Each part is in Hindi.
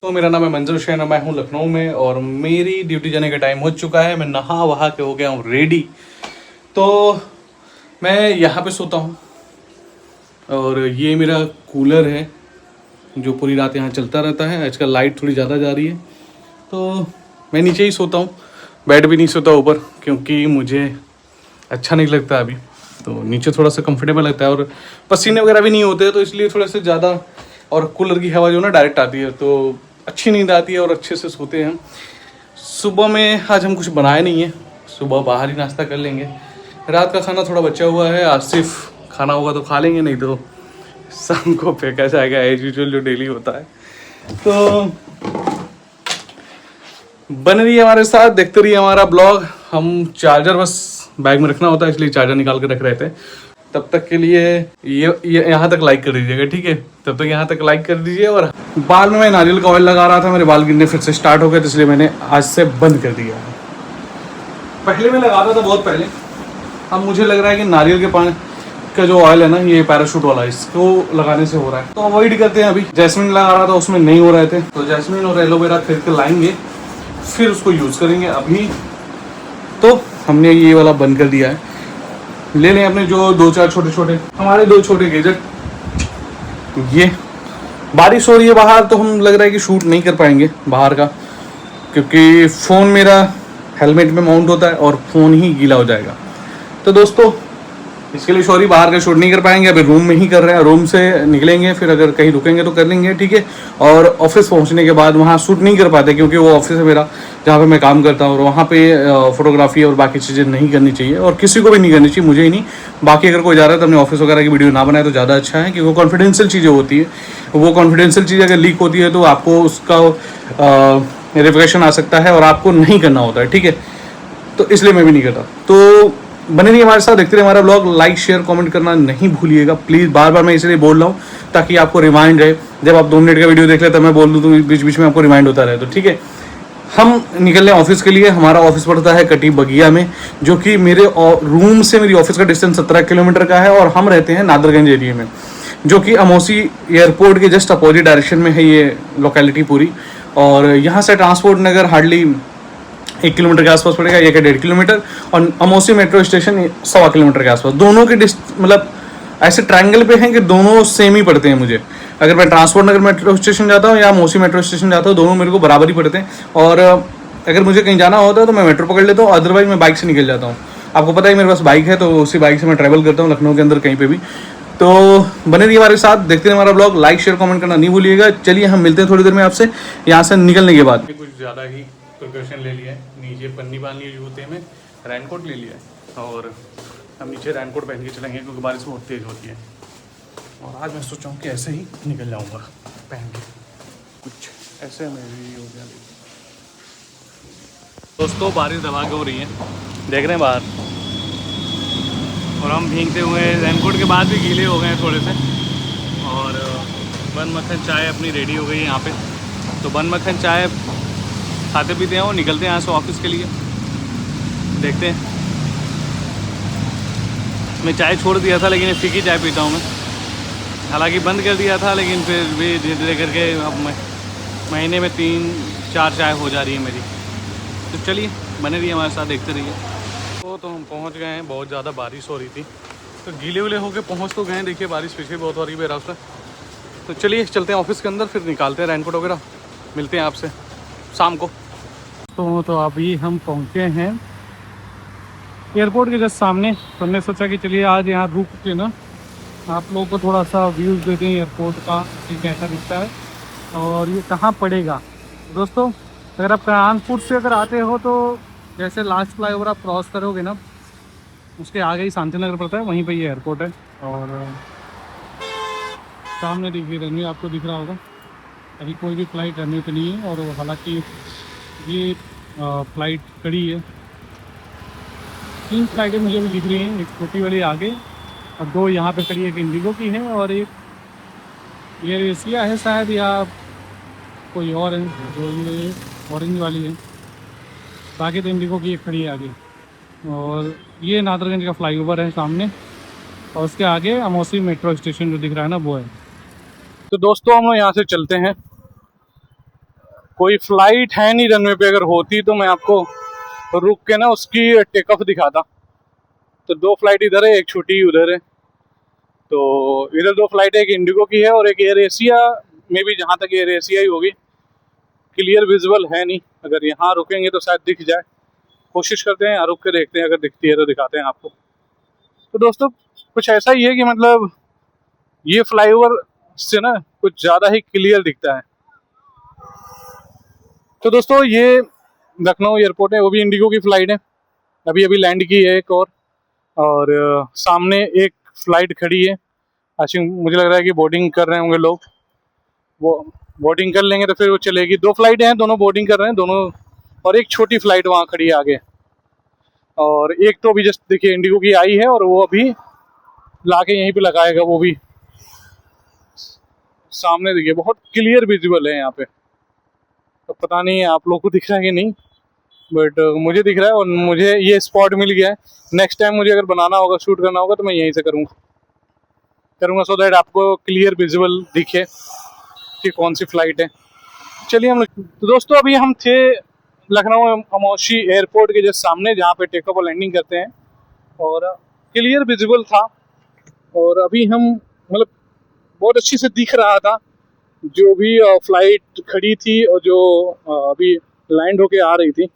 तो मेरा नाम है मंजर हुसैन और मैं हूँ लखनऊ में और मेरी ड्यूटी जाने का टाइम हो चुका है। मैं नहा वहा के हो गया हूँ रेडी। तो मैं यहाँ पे सोता हूँ और ये मेरा कूलर है जो पूरी रात यहाँ चलता रहता है। आजकल लाइट थोड़ी ज़्यादा जा रही है तो मैं नीचे ही सोता हूँ, बेड भी नहीं सोता ऊपर क्योंकि मुझे अच्छा नहीं लगता अभी। तो नीचे थोड़ा सा कंफर्टेबल लगता है और पसीने वगैरह भी नहीं होते तो इसलिए थोड़ा सा ज़्यादा, और कूलर की हवा जो ना डायरेक्ट आती है तो अच्छी नींद आती है और अच्छे से सोते हैं। सुबह में आज हम कुछ बनाए नहीं है, सुबह बाहर ही नाश्ता कर लेंगे। रात का खाना थोड़ा बचा हुआ है, आज सिर्फ खाना होगा तो खा लेंगे, नहीं तो शाम को फेंका जाएगा एज यूजुअल जो डेली होता है। तो बन रही है हमारे साथ, देखते रहिए हमारा ब्लॉग। हम चार्जर बस बैग में रखना होता है इसलिए चार्जर निकाल के रख रहे थे। तब तक के लिए ये यहाँ तक लाइक कर दीजिएगा, ठीक है? तब तक यहाँ तक लाइक कर दीजिए। और बाल में मैं नारियल का ऑयल लगा रहा था, मेरे बाल गिरने फिर से स्टार्ट हो गए तो इसलिए मैंने आज से बंद कर दिया। पहले मैं लगाता था बहुत पहले, अब मुझे लग रहा है कि नारियल के पानी का जो ऑयल है ना, ये पैराशूट वाला, इसको लगाने से हो रहा है तो अवॉइड करते हैं। अभी जैस्मिन लगा रहा था उसमें नहीं हो रहे थे तो जैस्मिन और एलोवेरा खरीद कर लाएंगे फिर उसको यूज़ करेंगे। अभी तो हमने ये वाला बंद कर दिया है। ले लें अपने जो दो चार छोटे छोटे हमारे दो छोटे गैजेट। ये बारिश हो रही है बाहर तो हम लग रहा है कि शूट नहीं कर पाएंगे बाहर का, क्योंकि फ़ोन मेरा हेलमेट में माउंट होता है और फ़ोन ही गीला हो जाएगा। तो दोस्तों इसके लिए सॉरी, बाहर का शूट नहीं कर पाएंगे। अभी रूम में ही कर रहे हैं, रूम से निकलेंगे फिर अगर कहीं रुकेंगे तो कर लेंगे, ठीक है? और ऑफिस पहुंचने के बाद वहाँ शूट नहीं कर पाते क्योंकि वो ऑफिस है मेरा जहाँ पे मैं काम करता हूँ और वहाँ पे फोटोग्राफी और बाकी चीज़ें नहीं करनी चाहिए और किसी को भी नहीं करनी चाहिए, मुझे ही नहीं। बाकी अगर कोई जा रहा है तो अपने ऑफिस वगैरह की वीडियो ना बनाए तो ज़्यादा अच्छा है, क्योंकि वो कॉन्फिडेंशियल चीज़ें होती है। वो कॉन्फिडेंशियल चीज़ अगर लीक होती है तो आपको उसका रिप्रेशन आ सकता है और आपको नहीं करना होता है, ठीक है? तो इसलिए मैं भी नहीं करता। तो बने रहिए हमारे साथ, देखते रहिए हमारा ब्लॉग। लाइक शेयर कमेंट करना नहीं भूलिएगा प्लीज़। बार बार मैं इसलिए बोल रहा हूँ ताकि आपको रिमाइंड रहे, जब आप 2 मिनट का वीडियो देख ले तब मैं बोल दूँ तो बीच बीच में आपको रिमाइंड होता रहे। तो ठीक है, हम निकल रहे हैं ऑफिस के लिए। हमारा ऑफिस पड़ता है कटी बगिया में, जो कि मेरे रूम से मेरी ऑफिस का डिस्टेंस 17 किलोमीटर का है और हम रहते हैं नादरगंज एरिया में, जो कि अमोसी एयरपोर्ट के जस्ट अपोजिट डायरेक्शन में है ये लोकेलिटी पूरी। और यहाँ से ट्रांसपोर्ट नगर हार्डली 1 किलोमीटर के आसपास पड़ेगा, 1.5 किलोमीटर, और अमोसी मेट्रो स्टेशन 1.25 किलोमीटर के आसपास। दोनों के मतलब ऐसे ट्रायंगल पे हैं कि दोनों सेम ही पड़ते हैं मुझे। अगर मैं ट्रांसपोर्ट नगर मेट्रो स्टेशन जाता हूँ या अमोसी मेट्रो स्टेशन जाता हूँ, दोनों मेरे को बराबर ही पड़ते हैं। और अगर मुझे कहीं जाना होता है तो मैं मेट्रो पकड़ लेता हूँ, अदरवाइज मैं बाइक से निकल जाता हूँ। आपको पता है मेरे पास बाइक है तो उसी बाइक से मैं ट्रैवल करता हूँ लखनऊ के अंदर कहीं पर भी। तो बने रहिए हमारे साथ, देखते हैं हमारा ब्लॉग। लाइक शेयर कमेंट करना नहीं भूलिएगा। चलिए हम मिलते हैं थोड़ी देर में आपसे यहाँ से निकलने के बाद। कुछ ज़्यादा ही प्रिकॉशन ले लिया है, नीचे पन्नी बांध ली जूते में, रेनकोट ले लिया है और हम नीचे रेनकोट पहन के चलेंगे क्योंकि बारिश बहुत तेज़ होती है। और आज मैं सोचा हूँ कि ऐसे ही निकल जाऊँगा पहन के, कुछ ऐसे में भी हो गया। दोस्तों बारिश दबा के हो रही है, देख रहे हैं बाहर, और हम भीगते हुए रेनकोट के बाद भी गीले हो गए हैं थोड़े से। और बन मक्खन चाय अपनी रेडी हो गई है यहाँ पे, तो बन मक्खन चाय खाते पीते हैं और निकलते हैं यहाँ से ऑफिस के लिए। देखते हैं, मैं चाय छोड़ दिया था लेकिन फीकी चाय पीता हूँ मैं, हालांकि बंद कर दिया था लेकिन फिर भी धीरे धीरे करके अब मैं महीने में 3-4 चाय हो जा रही है मेरी। तो चलिए बने रहिए हमारे साथ, देखते रहिए। तो हम पहुँच गए हैं, बहुत ज़्यादा बारिश हो रही थी तो गीले विले होके पहुँच तो गए हैं। देखिए बारिश पीछे बहुत हो रही है रास्ता। तो चलिए चलते हैं ऑफिस के अंदर, फिर निकालते हैं रेनकोट वगैरह, मिलते हैं आपसे शाम को। तो अभी हम पहुँचे हैं एयरपोर्ट के जस्ट सामने। तो हमने सोचा कि चलिए आज यहाँ रुक के ना आप लोगों को थोड़ा सा व्यूज़ देते हैं एयरपोर्ट का कि कैसा दिखता है और ये कहाँ पड़ेगा। दोस्तों अगर आप कानपुर से अगर आते हो तो जैसे लास्ट फ्लाईओवर आप क्रॉस करोगे ना, उसके आगे ही शांति नगर पड़ता है, वहीं पे ये एयरपोर्ट है। और सामने देखिए रनवे आपको दिख रहा होगा, अभी कोई भी फ़्लाइट रनवे पे नहीं है। और हालांकि ये फ़्लाइट खड़ी है, 3 फ्लाइटें मुझे भी दिख रही हैं, एक छोटी वाली आगे और 2 यहाँ पे खड़ी है, एक इंडिगो की है और एक एयर एशिया है शायद, या कोई और है जो ये ऑरेंज वाली है। बाकी तो इंडिगो की एक खड़ी है आगे। और ये नादरगंज का फ्लाईओवर है सामने, और उसके आगे अमोसी मेट्रो स्टेशन जो दिख रहा है ना वो है। तो दोस्तों हम यहाँ से चलते हैं कोई फ्लाइट है नहीं रनवे पे, अगर होती तो मैं आपको रुक के ना उसकी टेक ऑफ दिखाता। तो 2 फ्लाइट इधर है, एक छोटी उधर है। तो इधर 2 फ्लाइट है, एक इंडिगो की है और एक एयर एशिया में भी, जहाँ तक एयर एशिया ही होगी। क्लियर विजुअल है नहीं, अगर यहाँ रुकेंगे तो शायद दिख जाए। कोशिश करते हैं, यहाँ रुक के देखते हैं, अगर दिखती है तो दिखाते हैं आपको। तो दोस्तों कुछ ऐसा ही है कि मतलब ये फ्लाईओवर से ना कुछ ज़्यादा ही क्लियर दिखता है। तो दोस्तों ये लखनऊ एयरपोर्ट है, वो भी इंडिगो की फ़्लाइट है, अभी अभी लैंड की है एक और सामने एक फ़्लाइट खड़ी है। आई थिंक मुझे लग रहा है कि बोर्डिंग कर रहे होंगे लोग, वो बोर्डिंग कर लेंगे तो फिर वो चलेगी। 2 फ्लाइटें हैं, दोनों बोर्डिंग कर रहे हैं दोनों, और एक छोटी फ़्लाइट वहाँ खड़ी है आगे। और एक तो अभी जस्ट देखिए इंडिगो की आई है और वो अभी ला के यहीं पे लगाएगा, वो भी सामने देखिए बहुत क्लियर विजुअल है यहाँ पे। तो पता नहीं आप लोग को दिख रहा है कि नहीं, बट मुझे दिख रहा है और मुझे ये स्पॉट मिल गया है। नेक्स्ट टाइम मुझे अगर बनाना होगा, शूट करना होगा, तो मैं यहीं से करूँगा सो दैट आपको क्लियर विजुअल दिखे कि कौन सी फ़्लाइट है। चलिए हम लोग, तो दोस्तों अभी हम थे लखनऊ अमौशी एयरपोर्ट के जस्ट सामने, जहाँ पे टेक ऑफ और लैंडिंग करते हैं, और क्लियर विजिबल था। और अभी हम मतलब बहुत अच्छे से दिख रहा था जो भी फ्लाइट खड़ी थी और जो अभी लैंड होके आ रही थी।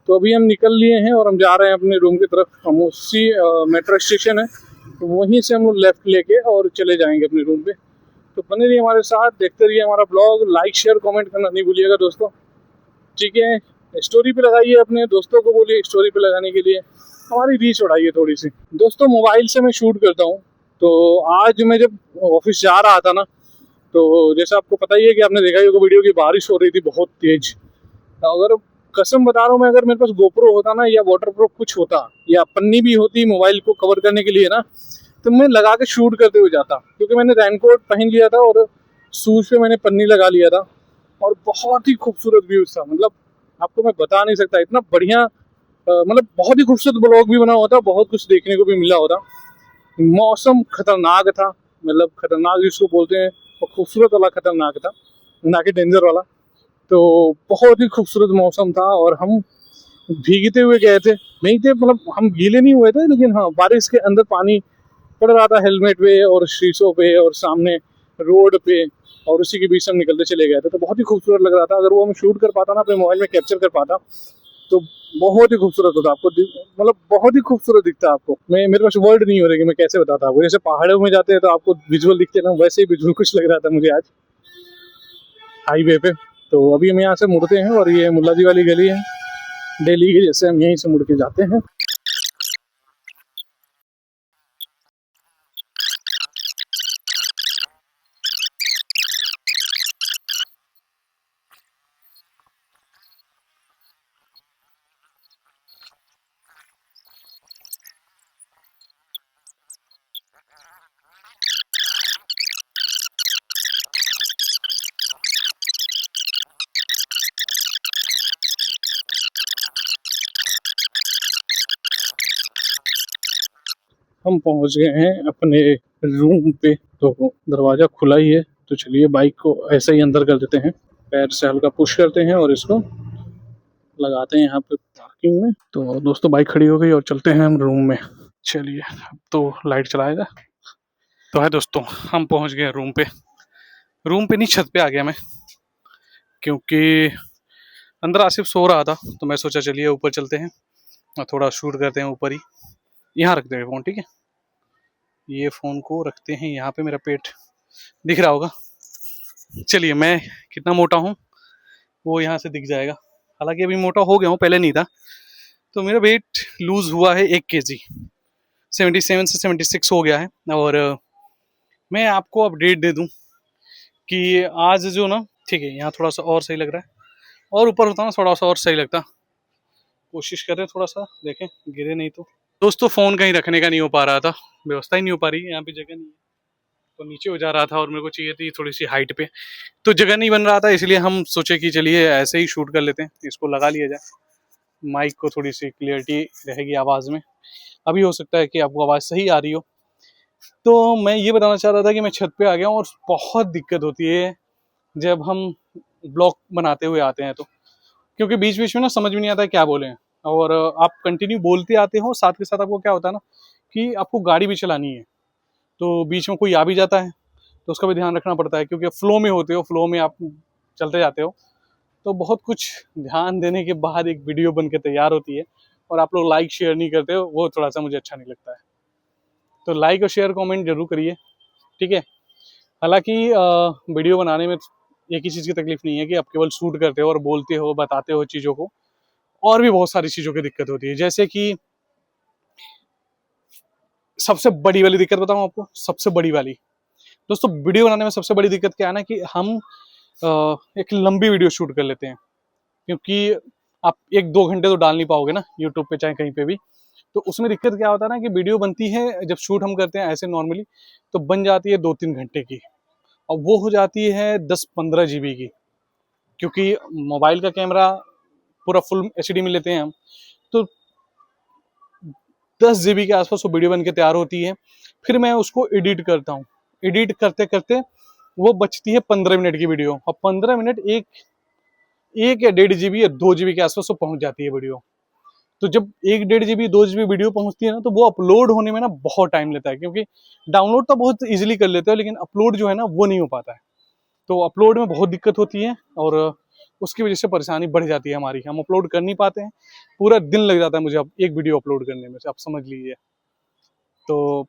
तो अभी हम निकल लिए हैं और हम जा रहे हैं अपने रूम की तरफ। अमौसी मेट्रो स्टेशन है, तो वहीं से हम लोग लेफ़्ट लेके और चले जाएंगे अपने रूम पे। तो बने रहिए हमारे साथ, देखते रहिए हमारा ब्लॉग। लाइक शेयर कमेंट करना नहीं भूलिएगा दोस्तों, ठीक है। स्टोरी पे लगाइए, अपने दोस्तों को बोलिए स्टोरी पे लगाने के लिए, हमारी रीच बढ़ाइए थोड़ी सी। दोस्तों मोबाइल से मैं शूट करता हूँ, तो आज मैं जब ऑफिस जा रहा था ना, तो जैसा आपको पता ही है कि आपने देखा ही होगा वीडियो की, बारिश हो रही थी बहुत तेज। अगर कसम बता रहा हूँ मैं, अगर मेरे पास गोप्रो होता ना, या वाटर प्रूफ कुछ होता, या पन्नी भी होती मोबाइल को कवर करने के लिए ना, तो मैं लगा के शूट करते हुए जाता। क्योंकि मैंने रेनकोट पहन लिया था और शूज पे मैंने पन्नी लगा लिया था, और बहुत ही खूबसूरत व्यूज था। मतलब आपको मैं बता नहीं सकता, इतना बढ़िया, मतलब बहुत ही खूबसूरत ब्लॉग भी बना हुआ था, बहुत कुछ देखने को भी मिला होता। मौसम खतरनाक था, मतलब खतरनाक जिसको बोलते हैं, और खूबसूरत वाला खतरनाक था, ना कि डेंजर वाला। तो बहुत ही खूबसूरत मौसम था और हम भीगते हुए गए थे, नहीं थे मतलब हम गीले नहीं हुए थे, लेकिन हाँ बारिश के अंदर पानी पड़ रहा था हेलमेट पे और शीशों पे और सामने रोड पे, और उसी के बीच से हम निकलते चले गए थे। तो बहुत ही खूबसूरत लग रहा था। अगर वो हम शूट कर पाता ना, अपने मोबाइल में कैप्चर कर पाता, तो बहुत ही खूबसूरत होता आपको, मतलब बहुत ही खूबसूरत दिखता आपको। मैं, मेरे पास वर्ड नहीं हो रहे कि मैं कैसे बताता आपको। जैसे पहाड़ों में जाते हैं तो आपको विजुअल दिखते ना, वैसे ही विजुअल कुछ लग रहा था मुझे आज हाईवे पे। तो अभी हम यहाँ से मुड़ते हैं और ये मुल्ला जी वाली गली है दिल्ली की, जैसे हम यहीं से मुड़ के जाते हैं। हम पहुंच गए हैं अपने रूम पे, तो दरवाज़ा खुला ही है। तो चलिए बाइक को ऐसे ही अंदर कर देते हैं, पैर से हल्का पुश करते हैं और इसको लगाते हैं यहाँ पे पार्किंग में। तो दोस्तों बाइक खड़ी हो गई और चलते हैं हम रूम में। चलिए अब तो लाइट चलाएगा। तो है दोस्तों, हम पहुंच गए रूम पे। रूम पे नहीं, छत पे आ गया मैं, क्योंकि अंदर आसिफ सो रहा था, तो मैं सोचा चलिए ऊपर चलते हैं और थोड़ा शूट करते हैं ऊपर ही। यहाँ रख देंगे फ़ोन, ठीक है। ये फ़ोन को रखते हैं यहाँ पे, मेरा पेट दिख रहा होगा। चलिए, मैं कितना मोटा हूँ वो यहाँ से दिख जाएगा। हालांकि अभी मोटा हो गया हूँ, पहले नहीं था। तो मेरा वेट लूज़ हुआ है 1 kg, 77 से 76 हो गया है। और मैं आपको अपडेट दे दूं कि आज जो ना, ठीक है, यहाँ थोड़ा सा और सही लग रहा है, और ऊपर होता ना थोड़ा सा और सही लगता। कोशिश कर रहे हैं थोड़ा सा, देखें गिरे नहीं तो। दोस्तों फ़ोन कहीं रखने का नहीं हो पा रहा था, व्यवस्था ही नहीं हो पा रही है, यहाँ पे जगह नहीं है, तो नीचे हो जा रहा था और मेरे को चाहिए थी थोड़ी सी हाइट पे, तो जगह नहीं बन रहा था। इसलिए हम सोचे कि चलिए ऐसे ही शूट कर लेते हैं, इसको लगा लिया जाए, माइक को थोड़ी सी क्लियरिटी रहेगी आवाज़ में। अभी हो सकता है कि आपको आवाज़ सही आ रही हो। तो मैं ये बताना चाह रहा था कि मैं छत पे आ गया हूँ और बहुत दिक्कत होती है जब हम ब्लॉग बनाते हुए आते हैं, तो क्योंकि बीच बीच में ना समझ में नहीं आता है क्या बोले, और आप कंटिन्यू बोलते आते हो, साथ के साथ आपको क्या होता है ना कि आपको गाड़ी भी चलानी है, तो बीच में कोई आ भी जाता है तो उसका भी ध्यान रखना पड़ता है, क्योंकि फ्लो में होते हो, फ्लो में आप चलते जाते हो, तो बहुत कुछ ध्यान देने के बाद एक वीडियो बन के तैयार होती है, और आप लोग लाइक शेयर नहीं करते हो, वो थोड़ा सा मुझे अच्छा नहीं लगता है। तो लाइक और शेयर कमेंट जरूर करिए, ठीक है। हालांकि वीडियो बनाने में एक ही चीज़ की तकलीफ नहीं है कि आप केवल शूट करते हो और बोलते हो, बताते हो चीज़ों को, और भी बहुत सारी चीज़ों की दिक्कत होती है। जैसे कि सबसे बड़ी वाली दिक्कत बताऊं आपको, सबसे बड़ी वाली दोस्तों, वीडियो बनाने में सबसे बड़ी दिक्कत क्या है ना कि हम एक लंबी वीडियो शूट कर लेते हैं, क्योंकि आप 1-2 घंटे तो डाल नहीं पाओगे ना यूट्यूब पे चाहे कहीं पे भी। तो उसमें दिक्कत क्या होता है ना कि वीडियो बनती है, जब शूट हम करते हैं ऐसे नॉर्मली, तो बन जाती है 2-3 घंटे की, और वो हो जाती है 10-15 GB की, क्योंकि मोबाइल का कैमरा पूरा फुल HD में लेते हैं हम, तो 10 GB के आसपास वो वीडियो बन के तैयार होती है। फिर मैं उसको एडिट करता हूँ, एडिट करते करते वो बचती है 15 मिनट की वीडियो, और 15 मिनट एक एक या 1.5 GB या 2 GB के आसपास वो पहुंच जाती है वीडियो। तो जब 1-1.5 GB 2 GB वीडियो पहुंचती है ना, तो वो अपलोड होने में ना बहुत टाइम लेता है, क्योंकि डाउनलोड तो बहुत इजीली कर लेते हो, लेकिन अपलोड जो है ना वो नहीं हो पाता है। तो अपलोड में बहुत दिक्कत होती है, और उसकी वजह से परेशानी बढ़ जाती है हमारी, हम अपलोड कर नहीं पाते हैं, पूरा दिन लग जाता है मुझे अब एक वीडियो अपलोड करने में, आप समझ लीजिए। तो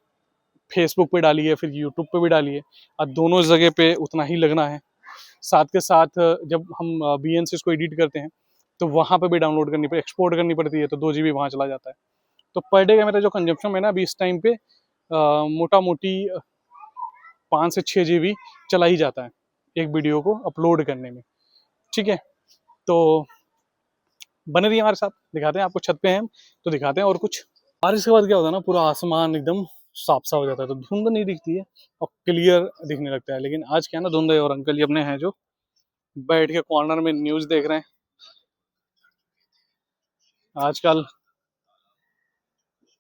फेसबुक पे डालिए, फिर यूट्यूब पे भी डालिए, और दोनों जगह पे उतना ही लगना है। साथ के साथ जब हम BN से इसको एडिट करते हैं, तो वहाँ पे भी डाउनलोड करनी पड़ती, एक्सपोर्ट करनी पड़ती है, तो 2 GB वहाँ चला जाता है। तो पर डे का मेरा जो कंजप्शन है ना अभी इस टाइम पे मोटा मोटी 5 से 6 GB चला ही जाता है एक वीडियो को अपलोड करने में, ठीक है। तो बने रहिए हमारे साथ, दिखाते हैं आपको, छत पे हैं हम तो दिखाते हैं और कुछ। बारिश के बाद क्या होता है ना, पूरा आसमान एकदम साफ सा हो जाता है, तो धुंध नहीं दिखती है और क्लियर दिखने लगता है। लेकिन आज क्या है ना, धुंध है, और अंकल जी अपने हैं जो बैठ के कॉर्नर में न्यूज देख रहे हैं। आजकल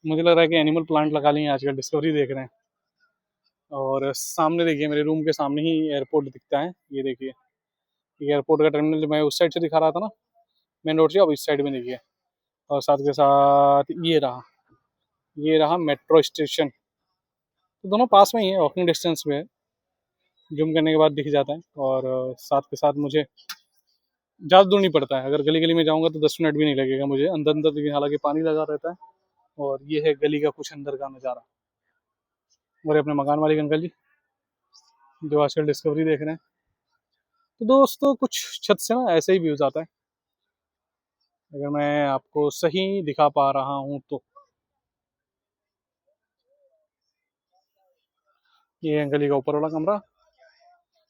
मुझे लग रहा है कि एनिमल प्लांट लगा लिए आजकल, डिस्कवरी देख रहे हैं। और सामने देखिए, मेरे रूम के सामने ही एयरपोर्ट दिखता है, ये देखिए, ये एयरपोर्ट का टर्मिनल जो मैं उस साइड से दिखा रहा था ना, मेन रोड से, अब इस साइड में देखिए। और साथ के साथ ये रहा मेट्रो स्टेशन, तो दोनों पास में ही है, वॉकिंग डिस्टेंस में है, जूम करने के बाद दिख जाता है। और साथ के साथ मुझे ज़्यादा दूर नहीं पड़ता है, अगर गली गली में जाऊंगा तो 10 मिनट भी नहीं लगेगा मुझे अंदर अंदर, लेकिन हालांकि पानी लगा रहता है। और ये है गली का कुछ अंदर का नज़ारा, और अपने मकान मालिक अंकल जी जो आजकल डिस्कवरी देख रहे हैं। तो दोस्तों कुछ छत से ना ऐसे ही व्यूज़ आता है, अगर मैं आपको सही दिखा पा रहा हूँ तो। ये है गली का ऊपर वाला कमरा,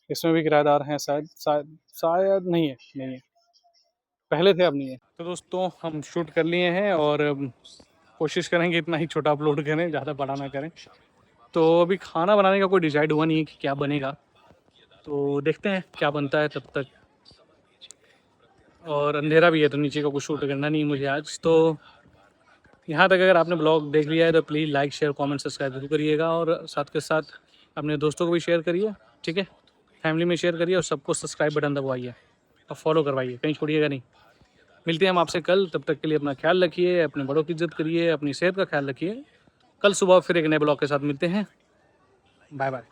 इसमें भी किराएदार हैं, शायद शायद शायद नहीं है, पहले थे अब नहीं है। तो दोस्तों हम शूट कर लिए हैं, और कोशिश करेंगे इतना ही छोटा अपलोड करें, ज़्यादा बड़ा ना करें। तो अभी खाना बनाने का कोई डिसाइड हुआ नहीं है कि क्या बनेगा, तो देखते हैं क्या बनता है तब तक। और अंधेरा भी है, तो नीचे का कुछ शूट करना नहीं मुझे आज। तो यहाँ तक अगर आपने ब्लॉग देख लिया है तो please like share comment subscribe जरूर करिएगा, और साथ के साथ अपने दोस्तों को भी शेयर करिए, ठीक है, फैमिली में शेयर करिए, और सबको सब्सक्राइब बटन दबाइए और फॉलो करवाइए, कहीं छोड़िएगा नहीं। मिलते हैं हम आपसे कल, तब तक के लिए अपना ख्याल रखिए, अपने बड़ों की इज्जत करिए, अपनी सेहत का ख्याल रखिए। कल सुबह फिर एक नए ब्लॉग के साथ मिलते हैं, बाय बाय।